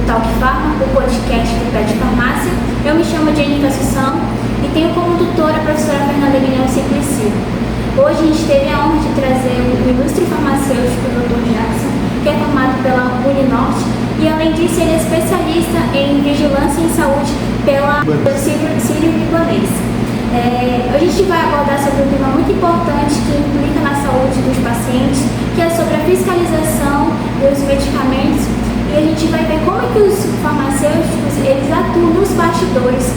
Talk Pharma, o podcast do Pé de Farmácia. Eu me chamo Jennifer Assunção e tenho como tutora a professora Fernanda Guilherme Simplicio. Hoje a gente teve a honra de trazer o ilustre farmacêutico Dr. Jackson, que é formado pela Uninorte e, além disso, ele é especialista em vigilância em saúde pela Sírio-Libanês. A gente vai abordar sobre um tema muito importante que implica na saúde dos pacientes, que é sobre a fiscalização dos medicamentos, e a gente vai ver como é que os farmacêuticos eles atuam nos bastidores,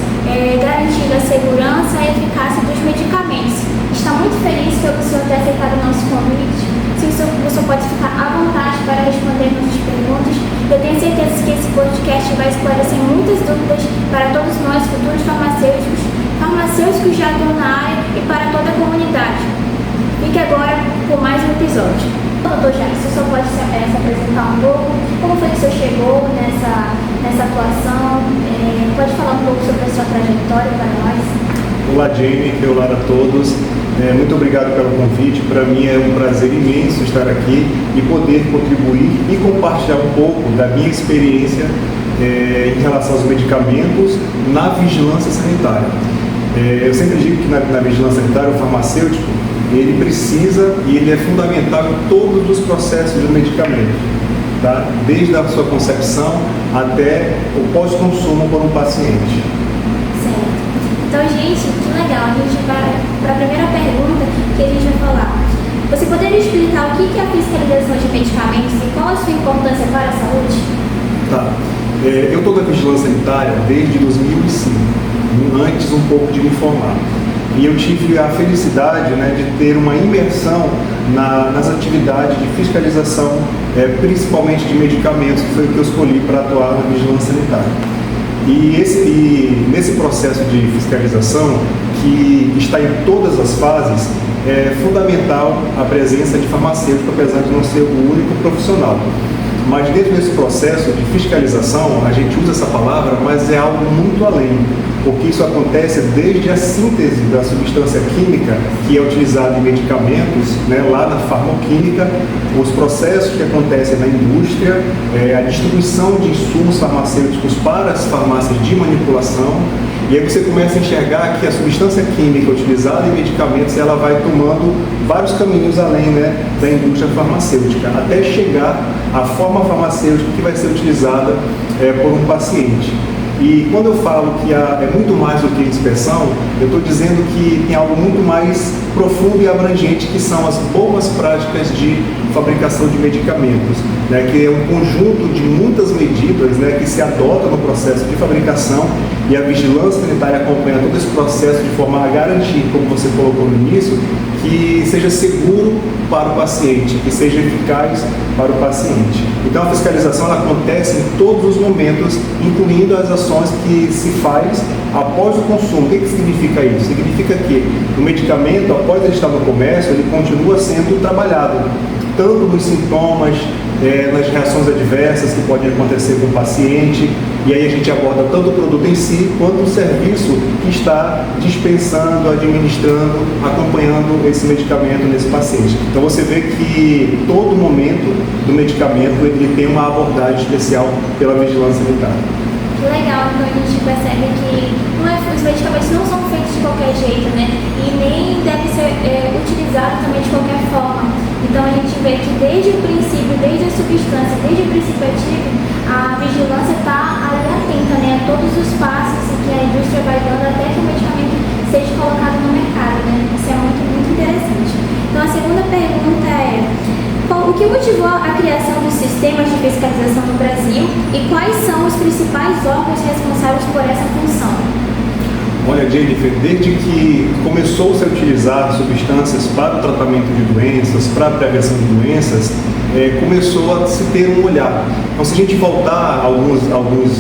garantindo a segurança e a eficácia dos medicamentos. Está muito feliz que o senhor tenha aceitado o nosso convite. Se o senhor pode ficar à vontade para responder nossas perguntas. Eu tenho certeza que esse podcast vai esclarecer muitas dúvidas para todos nós, futuros farmacêuticos já atuam na área e para toda a comunidade. Fique agora com mais um episódio. Doutor Jackson, o senhor pode se apresentar um pouco? Como foi que o senhor chegou nessa atuação? Pode falar um pouco sobre a sua trajetória para nós? Olá, Jenny, olá a todos. Muito obrigado pelo convite. Para mim é um prazer imenso estar aqui e poder contribuir e compartilhar um pouco da minha experiência em relação aos medicamentos na vigilância sanitária. Eu sempre digo que na vigilância sanitária o farmacêutico ele precisa e ele é fundamental em todos os processos do medicamento, tá? Desde a sua concepção até o pós-consumo por um paciente. Certo. Então, gente, que legal. A gente vai para a primeira pergunta que a gente vai falar. Você poderia explicar o que é a fiscalização de medicamentos e qual a sua importância para a saúde? Tá. Eu estou na vigilância sanitária desde 2005, antes um pouco de me formar. E eu tive a felicidade, de ter uma imersão nas atividades de fiscalização, principalmente de medicamentos, que foi o que eu escolhi para atuar na vigilância sanitária. E nesse processo de fiscalização, que está em todas as fases, é fundamental a presença de farmacêutico, apesar de não ser o único profissional. Mas dentro desse processo de fiscalização, a gente usa essa palavra, mas é algo muito além, porque isso acontece desde a síntese da substância química que é utilizada em medicamentos, lá na farmacoquímica, os processos que acontecem na indústria, a distribuição de insumos farmacêuticos para as farmácias de manipulação. E aí você começa a enxergar que a substância química utilizada em medicamentos ela vai tomando vários caminhos além da indústria farmacêutica, até chegar à forma farmacêutica que vai ser utilizada por um paciente. E quando eu falo que é muito mais do que inspeção, eu estou dizendo que tem algo muito mais profundo e abrangente, que são as boas práticas de fabricação de medicamentos, que é um conjunto de muitas medidas que se adotam no processo de fabricação, e a vigilância sanitária acompanha todo esse processo de forma a garantir, como você colocou no início, que seja seguro para o paciente, que seja eficaz para o paciente. Então a fiscalização ela acontece em todos os momentos, incluindo as ações que se faz após o consumo. O que significa isso? Significa que o medicamento, após ele estar no comércio, ele continua sendo trabalhado, tanto nos sintomas, nas reações adversas que podem acontecer com o paciente, e aí a gente aborda tanto o produto em si, quanto o serviço que está dispensando, administrando, acompanhando esse medicamento nesse paciente. Então você vê que todo momento do medicamento ele tem uma abordagem especial pela vigilância sanitária. Que legal, então a gente percebe que os medicamentos não são feitos de qualquer jeito, e nem deve ser utilizado também de qualquer forma. Então a gente vê que desde o princípio, desde a substância, desde o princípio ativo, a vigilância está ali atenta a todos os passos que a indústria vai dando até que o medicamento seja colocado no mercado. Isso é muito, muito interessante. Então a segunda pergunta é: o que motivou a criação dos sistemas de fiscalização no Brasil e quais são os principais órgãos responsáveis por essa função? Olha, Jennifer, desde que começou-se a utilizar substâncias para o tratamento de doenças, para a prevenção de doenças, começou a se ter um olhar. Então, se a gente voltar alguns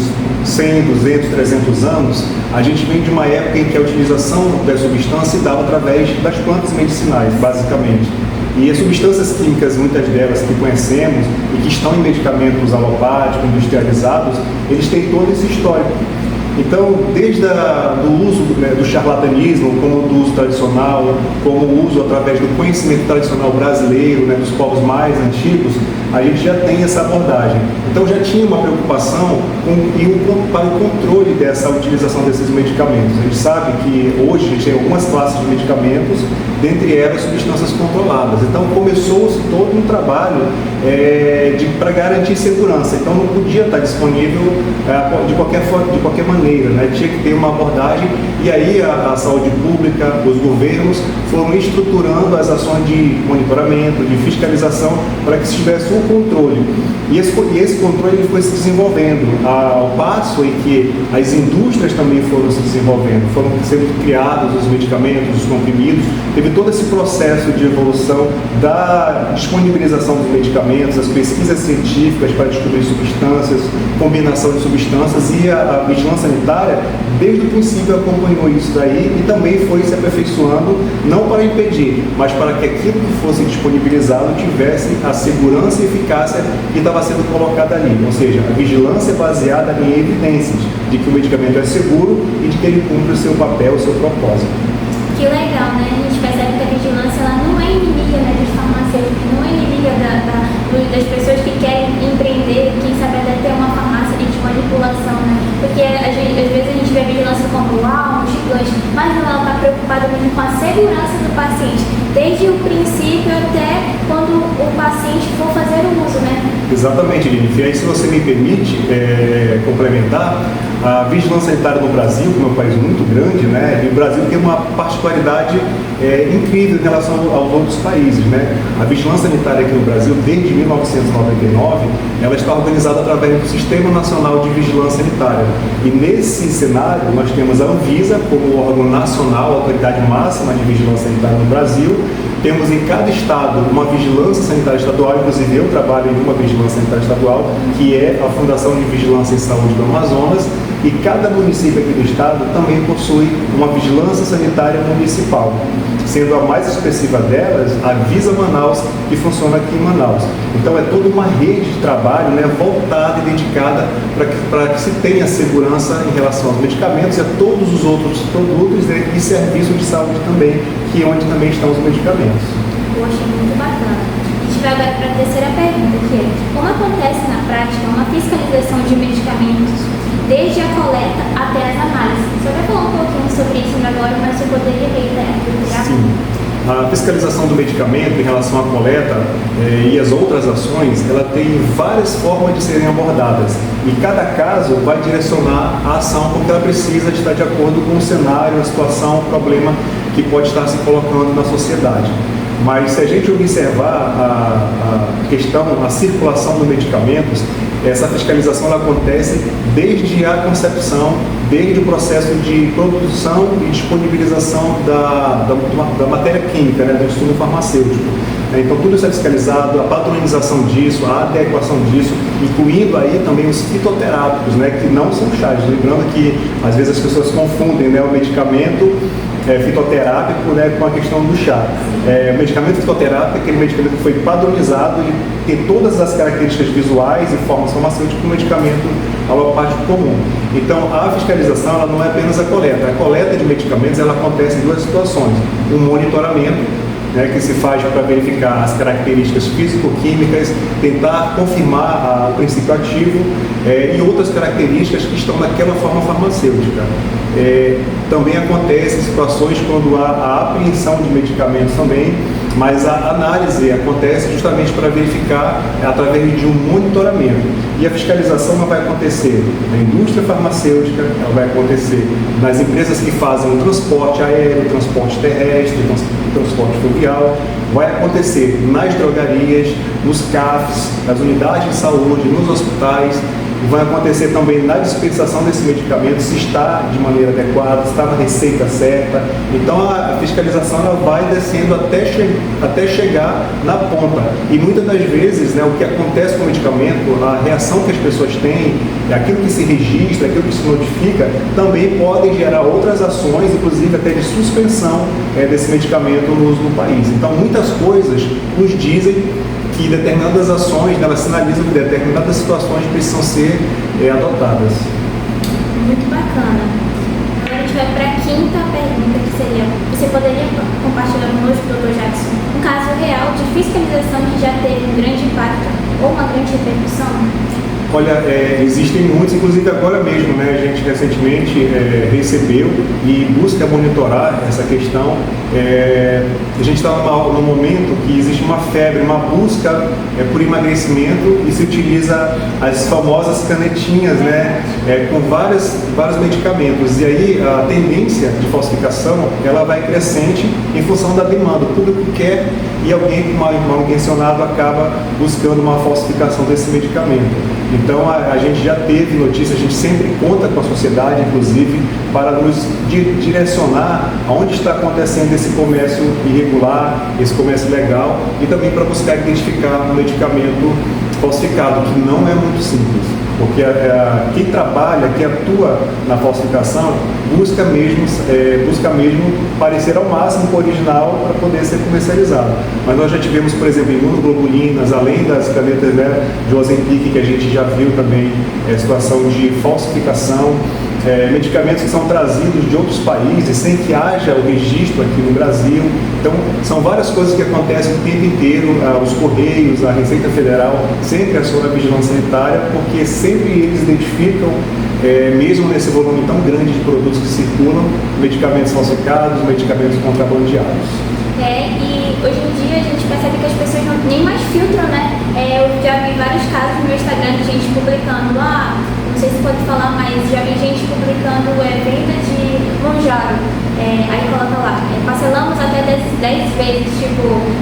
100, 200, 300 anos, a gente vem de uma época em que a utilização da substância se dava através das plantas medicinais, basicamente. E as substâncias químicas, muitas delas que conhecemos e que estão em medicamentos alopáticos, industrializados, eles têm todo esse histórico. Então, desde do uso do charlatanismo, como do uso tradicional, como o uso através do conhecimento tradicional brasileiro, né, dos povos mais antigos, a gente já tem essa abordagem. Então, já tinha uma preocupação para o controle dessa utilização desses medicamentos. A gente sabe que hoje a gente tem algumas classes de medicamentos, dentre elas substâncias controladas. Então, começou-se todo um trabalho para garantir segurança. Então, não podia estar disponível de qualquer maneira, né? Tinha que ter uma abordagem, e aí a saúde pública, os governos foram estruturando as ações de monitoramento, de fiscalização, para que se tivesse um controle. E esse controle ele foi se desenvolvendo ao passo em que as indústrias também foram se desenvolvendo, foram sendo criados os medicamentos, os comprimidos, teve todo esse processo de evolução da disponibilização dos medicamentos, as pesquisas científicas para descobrir substâncias, combinação de substâncias, e a vigilância sanitária, desde o princípio, acompanhou isso daí e também foi se aperfeiçoando, não para impedir, mas para que aquilo que fosse disponibilizado tivesse a segurança e eficácia que estava sendo colocada ali. Ou seja, a vigilância baseada em evidências de que o medicamento é seguro e de que ele cumpre o seu papel, o seu propósito. Que legal, né? A gente percebe que a vigilância ela não é inimiga, né, dos farmacêuticos, não é inimiga das pessoas que querem empreender, quem sabe até ter uma farmácia de manipulação, né? Porque às vezes a gente vê a vigilância como um gigante, mas ela está preocupada mesmo com a segurança do paciente, desde o princípio até quando o paciente for fazer o uso, né? Exatamente, Jennifer. E aí, se você me permite complementar, a vigilância sanitária no Brasil, que é um país muito grande, né? E o Brasil tem uma particularidade incrível em relação aos outros países, né? A vigilância sanitária aqui no Brasil, desde 1999, ela está organizada através do Sistema Nacional de Vigilância Sanitária. E nesse cenário, nós temos a Anvisa como órgão nacional, a autoridade máxima de vigilância sanitária no Brasil. Temos em cada estado uma vigilância sanitária estadual, inclusive eu trabalho em uma vigilância sanitária estadual, que é a Fundação de Vigilância em Saúde do Amazonas, e cada município aqui do estado também possui uma vigilância sanitária municipal, sendo a mais expressiva delas a Visa Manaus, que funciona aqui em Manaus. Então é toda uma rede de trabalho, né, voltada e dedicada para que se tenha segurança em relação aos medicamentos e a todos os outros produtos, né, e serviços de saúde também, que é onde também estão os medicamentos. Poxa, muito bacana. A gente vai agora para a terceira pergunta, que é: como acontece na prática uma fiscalização de medicamentos desde a coleta até as análises? Você vai falar um pouquinho sobre isso agora, mas você poderia reiterar? Sim. A fiscalização do medicamento em relação à coleta e as outras ações, ela tem várias formas de serem abordadas. E cada caso vai direcionar a ação porque ela precisa estar de acordo com o cenário, a situação, o problema que pode estar se colocando na sociedade. Mas se a gente observar a questão, a circulação dos medicamentos, essa fiscalização ela acontece desde a concepção, desde o processo de produção e disponibilização da matéria química, né, do estudo farmacêutico. Então tudo isso é fiscalizado, a padronização disso, a adequação disso, incluindo aí também os fitoterápicos, né, que não são chás. Lembrando que às vezes as pessoas confundem, né, o medicamento fitoterápico, né, com a questão do chá. O medicamento fitoterápico é aquele medicamento que foi padronizado e tem todas as características visuais e formas farmacêuticas do medicamento alopático comum. Então, a fiscalização ela não é apenas a coleta de medicamentos, ela acontece em duas situações: um monitoramento, né, que se faz para verificar as características físico-químicas, tentar confirmar o princípio ativo e outras características que estão naquela forma farmacêutica. Também acontecem situações quando há a apreensão de medicamentos também, mas a análise acontece justamente para verificar através de um monitoramento. E a fiscalização não vai acontecer na indústria farmacêutica, ela vai acontecer nas empresas que fazem o transporte aéreo, o transporte terrestre, o transporte fluvial, vai acontecer nas drogarias, nos CAFs, nas unidades de saúde, nos hospitais, e vai acontecer também na dispensação desse medicamento, se está de maneira adequada, se está na receita certa. Então a fiscalização ela vai descendo até chegar na ponta. E muitas das vezes, né, o que acontece com o medicamento, a reação que as pessoas têm, aquilo que se registra, aquilo que se notifica, também podem gerar outras ações, inclusive até de suspensão desse medicamento no uso no país. Então muitas coisas nos dizem que determinadas ações, elas sinalizam que determinadas situações precisam ser adotadas. Muito bacana. fiscalização que já teve um grande impacto ou uma grande repercussão? Olha, existem muitos, inclusive agora mesmo, né, a gente recentemente recebeu e busca monitorar essa questão. A gente está num momento que existe uma febre, uma busca por emagrecimento e se utiliza as famosas canetinhas, né, com vários medicamentos. E aí a tendência de falsificação ela vai crescente em função da demanda. O público quer e alguém mal intencionado acaba buscando uma falsificação desse medicamento. Então a gente já teve notícia, a gente sempre conta com a sociedade, inclusive, para nos direcionar aonde está acontecendo esse comércio irregular, esse comércio ilegal, e também para buscar identificar um medicamento falsificado, que não é muito simples, porque quem trabalha, quem atua na falsificação, busca mesmo parecer ao máximo com o original para poder ser comercializado. Mas nós já tivemos, por exemplo, imunoglobulinas, além das canetas, né, de Ozempic, que a gente já viu também situação de falsificação, medicamentos que são trazidos de outros países sem que haja o registro aqui no Brasil. Então, são várias coisas que acontecem o tempo inteiro. Os Correios, a Receita Federal sempre aciona a vigilância sanitária, porque sempre eles identificam, mesmo nesse volume tão grande de produtos que circulam, medicamentos falsificados, medicamentos contrabandeados. E hoje em dia a gente percebe que as pessoas não nem mais filtram, né? Eu já vi vários casos no meu Instagram de gente publicando, não sei se pode falar, mas já vi gente publicando venda de Monjaro. Aí coloca lá, parcelamos até 10 vezes,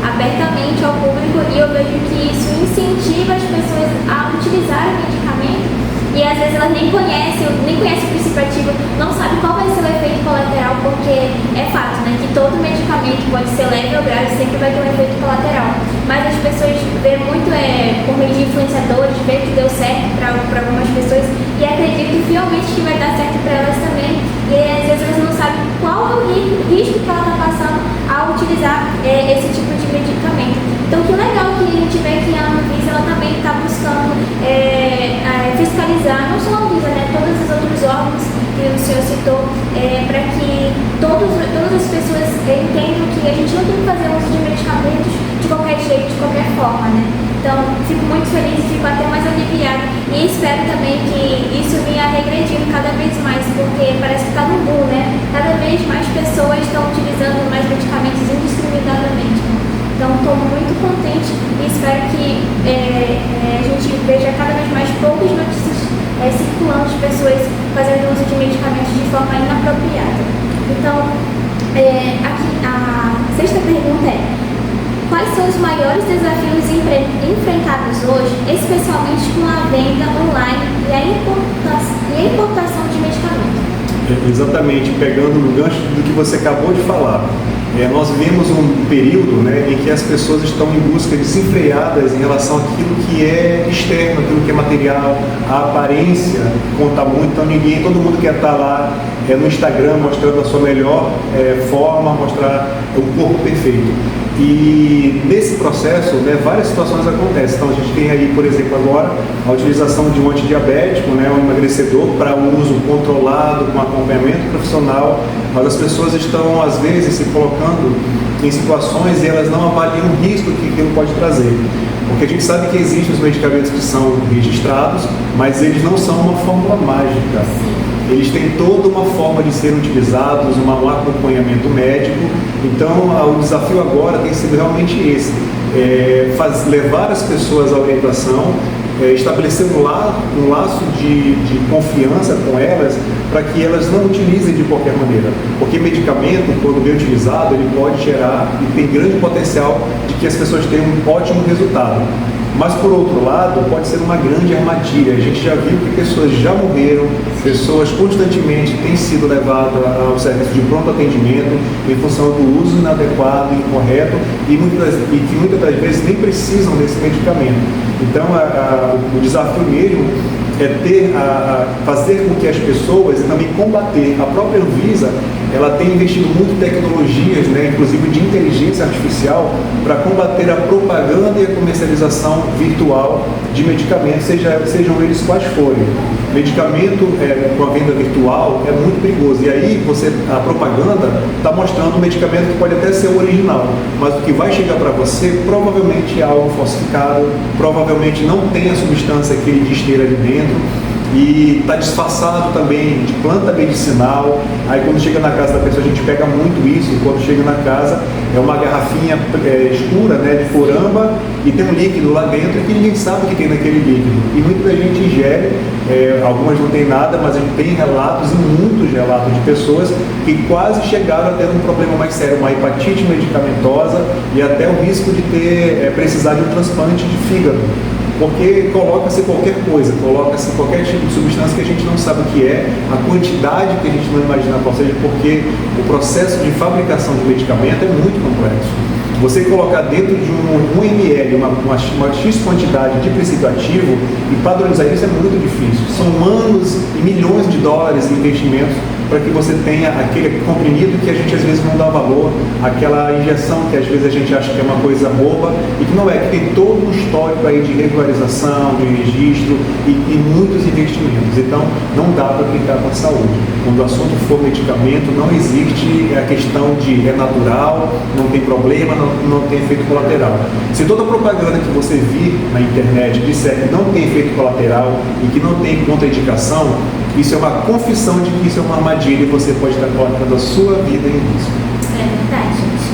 abertamente ao público, e eu vejo que isso incentiva as pessoas a utilizar o medicamento. E às vezes elas nem conhecem o princípio ativo, não sabem qual vai ser o efeito colateral, porque é fato, né, que todo medicamento pode ser leve ou grave, sempre vai ter um efeito colateral. Mas as pessoas veem muito por meio de influenciadores, veem que deu certo para algumas pessoas e acreditam fielmente que vai dar certo para elas também. E às vezes elas não sabem qual é o risco que ela está passando ao utilizar esse tipo de medicamento. Então, que legal que a gente vê que a Anvisa ela também está buscando fiscalizar, não só a Anvisa, né, todos os outros órgãos que o senhor citou, para que todas as pessoas entendam que a gente não tem que fazer uso de medicamentos de qualquer jeito, de qualquer forma, né? Então, fico muito feliz e fico até mais aliviada e espero também que isso venha regredindo cada vez mais, porque parece que está no boom, né? Cada vez mais pessoas estão utilizando mais medicamentos indiscriminadamente. Então, estou muito contente e espero que a gente veja cada vez mais poucas notícias circulando de pessoas fazendo uso de medicamentos de forma inapropriada. Então, aqui a sexta pergunta quais são os maiores desafios enfrentados hoje, especialmente com a venda online e a importação de medicamentos? Exatamente, pegando no gancho do que você acabou de falar. Nós vivemos um período, né, em que as pessoas estão em busca desenfreadas em relação àquilo que é externo, aquilo que é material, a aparência conta muito, então todo mundo quer estar lá no Instagram mostrando a sua melhor forma, mostrar o corpo perfeito. E nesse processo, né, várias situações acontecem. Então a gente tem aí, por exemplo, agora a utilização de um antidiabético, né, um emagrecedor para uso controlado, com acompanhamento profissional, mas as pessoas estão às vezes se colocando em situações e elas não avaliam o risco que aquilo pode trazer. Porque a gente sabe que existem os medicamentos que são registrados, mas eles não são uma fórmula mágica. Eles têm toda uma forma de serem utilizados, um acompanhamento médico. Então, o desafio agora tem sido realmente esse, levar as pessoas à orientação, estabelecer um laço de confiança com elas, para que elas não utilizem de qualquer maneira. Porque medicamento, quando bem utilizado, ele pode gerar e tem grande potencial de que as pessoas tenham um ótimo resultado. Mas, por outro lado, pode ser uma grande armadilha. A gente já viu que pessoas já morreram, pessoas constantemente têm sido levadas ao serviço de pronto atendimento em função do uso inadequado, incorreto, e que muitas das vezes nem precisam desse medicamento. Então, o desafio mesmo fazer com que as pessoas e também combater. A própria Anvisa, ela tem investido muito em tecnologias, né, inclusive de inteligência artificial, para combater a propaganda e a comercialização virtual de medicamentos, sejam eles quais forem. Medicamento com a venda virtual é muito perigoso. E aí a propaganda está mostrando um medicamento que pode até ser o original, mas o que vai chegar para você provavelmente é algo falsificado, provavelmente não tem a substância que ele diz ter ali dentro, e está disfarçado também de planta medicinal. Aí quando chega na casa da pessoa, a gente pega muito isso, e quando chega na casa é uma garrafinha escura, né, de foramba, e tem um líquido lá dentro que ninguém sabe o que tem naquele líquido, e muita gente ingere, algumas não tem nada, mas a gente tem relatos, e muitos relatos de pessoas que quase chegaram a ter um problema mais sério, uma hepatite medicamentosa e até o risco de precisar de um transplante de fígado. Porque coloca-se qualquer coisa, coloca-se qualquer tipo de substância que a gente não sabe o que é, a quantidade que a gente não imagina qual seja, porque o processo de fabricação de medicamento é muito complexo. Você colocar dentro de um ml uma X quantidade de princípio ativo e padronizar isso é muito difícil. São anos e milhões de dólares em investimentos para que você tenha aquele comprimido que a gente às vezes não dá valor, aquela injeção que às vezes a gente acha que é uma coisa boba e que não é, que tem todo um histórico aí de regularização, de registro e muitos investimentos. Então não dá para brincar com a saúde. Quando o assunto for medicamento, não existe a questão de é natural, não tem problema, não tem efeito colateral. Se toda propaganda que você vir na internet disser que não tem efeito colateral e que não tem contraindicação, isso é uma confissão de que isso é uma armadilha e você pode estar colocando a sua vida em risco. É verdade, gente.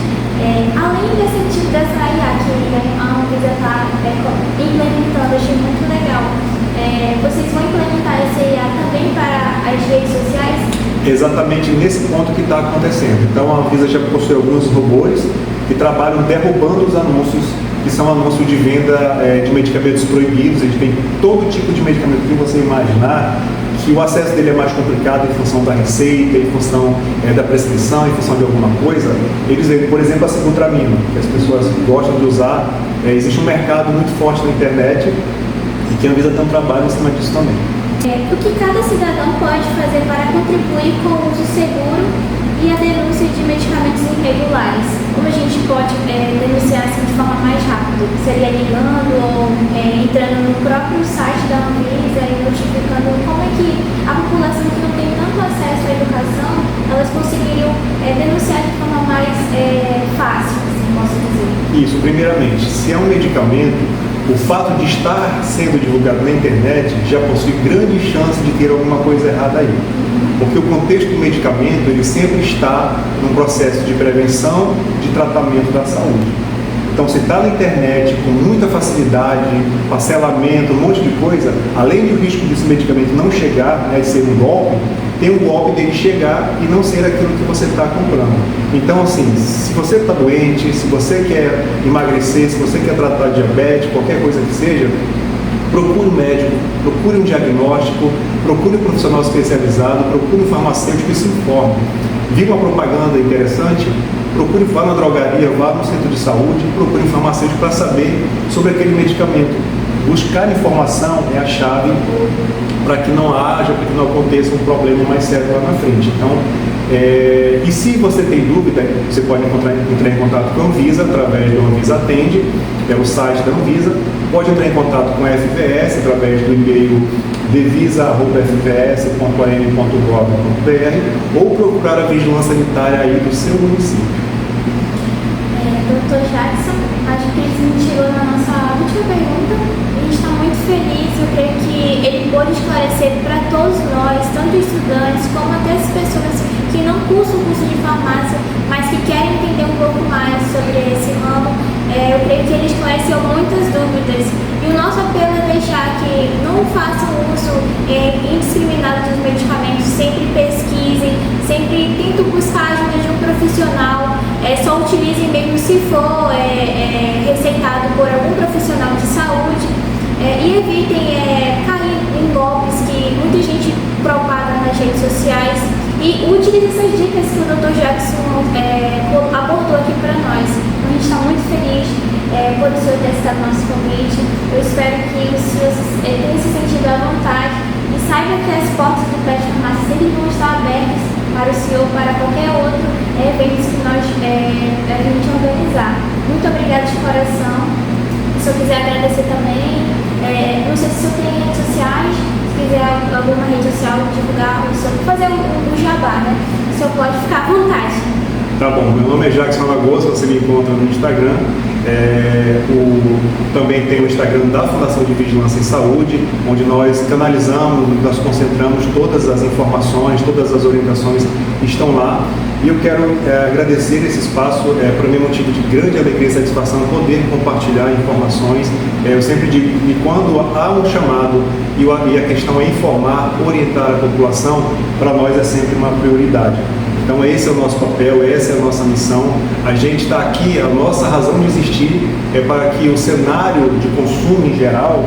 Além dessa IA que a Anvisa está implementando, achei muito legal. Vocês vão implementar essa IA também para as redes sociais? Exatamente nesse ponto que está acontecendo. Então a Anvisa já possui alguns robôs que trabalham derrubando os anúncios, que são anúncios de venda de medicamentos proibidos. A gente tem todo tipo de medicamento que você imaginar, que o acesso dele é mais complicado em função da receita, em função da prescrição, em função de alguma coisa. Eles, por exemplo, a sibutramina, que as pessoas gostam de usar. Existe um mercado muito forte na internet e que a Anvisa tem um trabalho em cima disso também. O que cada cidadão pode fazer para contribuir com o uso seguro e a denúncia de medicamentos irregulares? Como a gente pode denunciar assim, de forma mais rápida? Seria ligando ou entrando no próprio site da Anvisa e notificando como é que a população que não tem tanto acesso à educação, elas conseguiriam denunciar de forma mais fácil, assim, posso dizer? Isso, primeiramente, se é um medicamento, o fato de estar sendo divulgado na internet já possui grande chance de ter alguma coisa errada aí. Porque o contexto do medicamento, ele sempre está num processo de prevenção, de tratamento da saúde. Então, se está na internet com muita facilidade, parcelamento, um monte de coisa, além do risco desse medicamento não chegar, de ser um golpe, tem um golpe dele chegar e não ser aquilo que você está comprando. Então, assim, se você está doente, se você quer emagrecer, se você quer tratar diabetes, qualquer coisa que seja, procure um médico, procure um diagnóstico, procure um profissional especializado, procure um farmacêutico e se informe. Viu uma propaganda interessante? Procure, vá na drogaria, vá no centro de saúde, procure um farmacêutico para saber sobre aquele medicamento. Buscar informação é a chave para que não haja, para que não aconteça um problema mais sério lá na frente. Então, e se você tem dúvida, você pode entrar em contato com a Anvisa através do Anvisa Atende, que é o site da Anvisa. Pode entrar em contato com a FVS através do e-mail devisa@fvs.am.gov.br ou procurar a vigilância sanitária aí do seu município. Dr. Jackson, acho que ele chegou na nossa última pergunta. A gente está muito feliz, eu creio que ele pôde esclarecer para todos nós, tanto estudantes como até as pessoas que não cursam o curso de farmácia, mas que querem entender um pouco mais sobre esse ramo. Eu creio que ele esclareceu muitas dúvidas. E o nosso apelo é deixar que não façam uso indiscriminado dos medicamentos, sempre pesquisem, sempre tentem buscar a ajuda de um profissional, só utilizem mesmo se for receitado por algum profissional de saúde, e evitem cair em golpes que muita gente propaga nas redes sociais, e utilize essas dicas que o Dr. Jackson abordou aqui para nós. Então, a gente está muito feliz por o senhor ter aceitado o nosso convite. Eu espero que o senhor tenha se sentido à vontade e saiba que as portas do PET Farmácia sempre vão estar abertas para o senhor, para qualquer outro evento que a gente organizar. Muito obrigada de coração. Se eu quiser agradecer também, não sei se o senhor tem redes sociais, se quiser alguma rede social divulgar, fazer um jabá, né? O senhor pode ficar à vontade. Tá bom, meu nome é Jackson Lagoas, você me encontra no Instagram. Também tem o Instagram da Fundação de Vigilância em Saúde, onde nós canalizamos, nós concentramos todas as informações, todas as orientações estão lá. E eu quero agradecer esse espaço, para mim é motivo de grande alegria e satisfação poder compartilhar informações. Eu sempre digo que quando há um chamado e a questão é informar, orientar a população, para nós é sempre uma prioridade. Então esse é o nosso papel, essa é a nossa missão. A gente está aqui, a nossa razão de existir é para que o cenário de consumo em geral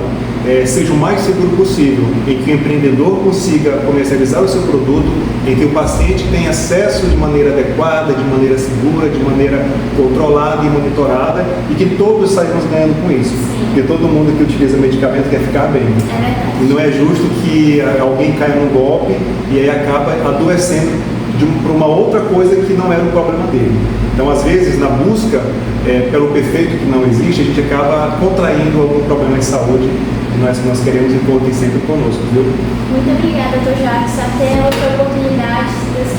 seja o mais seguro possível, em que o empreendedor consiga comercializar o seu produto, em que o paciente tenha acesso de maneira adequada, de maneira segura, de maneira controlada e monitorada, e que todos saímos ganhando com isso. Porque todo mundo que utiliza medicamento quer ficar bem. E não é justo que alguém caia num golpe e aí acaba adoecendo para uma outra coisa que não era o problema dele. Então, às vezes, na busca pelo perfeito que não existe, a gente acaba contraindo algum problema de saúde que nós queremos e contem sempre conosco, viu? Muito obrigada, Dr. Jackson. Até outra oportunidade, se Deus